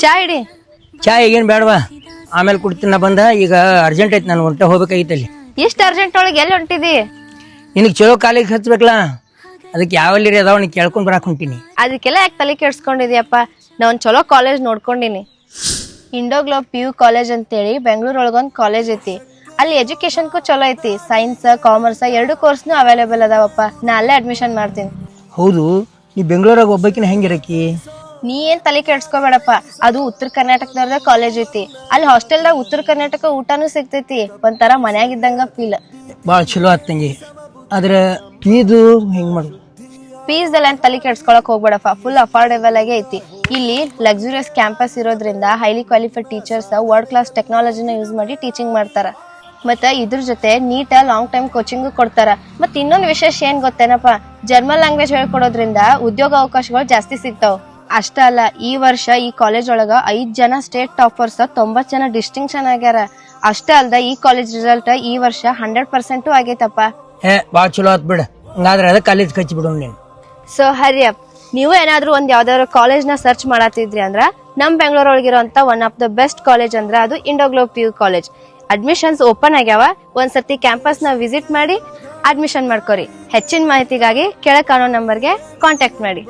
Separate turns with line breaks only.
ಚಾ ಇಡಿ.
ಚಾ ಈಗೇನ್ ಬೇಡವಾ, ಆಮೇಲೆ ಕುಡ್ತೀನಿ. ನಾ ಬಂದ ಈಗ ಅರ್ಜೆಂಟ್ ಐತಿ, ನಾನು ಹೊಂಟ ಹೋಗ್ಬೇಕಾಗಿತ್ತು ಅಲ್ಲಿ.
ಇಷ್ಟ ಅರ್ಜೆಂಟ್ ಒಳಗೆ ಎಲ್ಲಿ ಹೊಂಟಿದಿ?
ನಿನಗೆ ಚಲೋ ಕಾಲೇಜ್ ಹಚ್ಬೇಕಲ್ಲ, ಅದಕ್ಕೆ ಯಾವಲ್ಲಿ ಅದಾವ ನೀ ಕೇಳ್ಕೊಂಡ್ ಬರಾಕ್ ಹೊಂಟೀನಿ.
ಅದಕ್ಕೆಲ್ಲ ಯಾಕೆ ತಲೆ ಕೆಡ್ಸ್ಕೊಂಡಿದ್ಯಪ್ಪ? ನಾ ಒಂದ್ ಚಲೋ ಕಾಲೇಜ್ ನೋಡ್ಕೊಂಡಿನಿ. ಇಂಡೋಗ್ಲೋಬ್ PU ಕಾಲೇಜ್ ಅಂತೇಳಿ ಬೆಂಗಳೂರು ಒಳಗೊಂದ್ ಕಾಲೇಜ್ ಐತಿ. ಅಲ್ಲಿ ಎಜುಕೇಶನ್ಕು ಚಲೋ ಐತಿ. ಸೈನ್ಸ್ ಕಾಮರ್ಸ್ 2 ಕೋರ್ಸ್ನು ಅವೈಲೇಬಲ್ ಅದಾವಪ್ಪ. ನಾ ಅಲ್ಲೇ ಅಡ್ಮಿಷನ್ ಮಾಡ್ತೀನಿ.
ಹೌದು, ನೀ ಬೆಂಗಳೂರಾಗ ಒಬ್ಬಕಿನ ಹೆಂಗಿರಕಿ?
ನೀ ಏನ್ ತಲೆ ಕೆಡ್ಸ್ಕೊಬೇಡಪ್ಪ, ಅದು ಉತ್ತರ ಕರ್ನಾಟಕದವ್ರದ ಕಾಲೇಜ್ ಐತಿ. ಅಲ್ಲಿ ಹಾಸ್ಟೆಲ್ದಾಗ ಉತ್ತರ ಕರ್ನಾಟಕ ಊಟನೂ ಸಿಗ್ತೈತಿ. ಒಂಥರ ಮನ್ಯಾಗಿದ್ದಂಗ ಫೀಲ್.
ಭಾಳ ಚಲೋ ಆತಂಗಿ. ಆದ್ರೆ ಫೀದು ಹೆಂಗ್ ಮಾಡುದು?
ಫೀಸ್ ಎಲ್ಲ ತಲೆ ಕೆಡ್ಸ್ಕೊಳಕ್ ಹೋಗ್ಬೇಡಪ್ಪ, ಫುಲ್ ಅಫೋರ್ಡೆಬಲ್ ಆಗೇ ಐತಿ. ಇಲ್ಲಿ ಲಕ್ಸುರಿಯಸ್ ಕ್ಯಾಂಪಸ್ ಇರೋದ್ರಿಂದ highly qualified teachers world class ಟೆಕ್ನಾಲಜಿನ ಯೂಸ್ ಮಾಡಿ ಟೀಚಿಂಗ್ ಮಾಡ್ತಾರ. ಮತ್ತ ಇದ್ರ ಜೊತೆ ನೀಟ್ ಲಾಂಗ್ ಟೈಮ್ ಕೋಚಿಂಗ್ ಕೊಡ್ತಾರ. ಮತ್ ಇನ್ನೊಂದು ವಿಶೇಷ ಏನ್ ಗೊತ್ತೇನಪ್ಪ, ಜರ್ಮನ್ ಲ್ಯಾಂಗ್ವೇಜ್ ಹೇಳ್ಕೊಡೋದ್ರಿಂದ ಉದ್ಯೋಗ ಅವಕಾಶಗಳು ಜಾಸ್ತಿ ಸಿಗ್ತಾವ. ಅಷ್ಟ ಅಲ್ಲ, ಈ ವರ್ಷ ಈ ಕಾಲೇಜ್ ಒಳಗ 5 ಜನ ಸ್ಟೇಟ್ ಟಾಪರ್ಸ್, 90 ಜನ ಡಿಸ್ಟಿಂಕ್ಷನ್ ಆಗ್ಯಾರ. ಅಷ್ಟೇ ಅಲ್ದ ಈ ಕಾಲೇಜ್ ರಿಸಲ್ಟ್ ಈ ವರ್ಷ 100% ಆಗೈತಪ್ಪ.
ಭಾಳ ಚಲೋ ಆತ್ ಬಿಡ. ಹಂಗಾದ್ರೆ ಅದ ಕಾಲೇಜ್ ಹಚ್ಚಿ ಬಿಡೋಣ ನೀನು.
ಸೊ ಹರಿ ಅಪ್, ನೀವು ಏನಾದ್ರೂ ಒಂದ್ ಯಾವ್ದಾದ್ರು ಕಾಲೇಜ್ ನ ಸರ್ಚ್ ಮಾಡತ್ತಿದ್ರಿ ಅಂದ್ರ ನಮ್ ಬೆಂಗಳೂರು ಒಳಗಿರೋಂತ one of the best college ಅಂದ್ರ ಅದು Indoglobe PU college. Admissions open ಆಗ್ಯಾವ. ಒಂದ್ಸತಿ ಕ್ಯಾಂಪಸ್ ನ ವಿಸಿಟ್ ಮಾಡಿ ಅಡ್ಮಿಷನ್ ಮಾಡ್ಕೋರಿ. ಹೆಚ್ಚಿನ ಮಾಹಿತಿಗಾಗಿ ಕೆಳಗೆ ಕಾಣೋ ನಂಬರ್ಗೆ ಕಾಂಟ್ಯಾಕ್ಟ್ ಮಾಡಿ.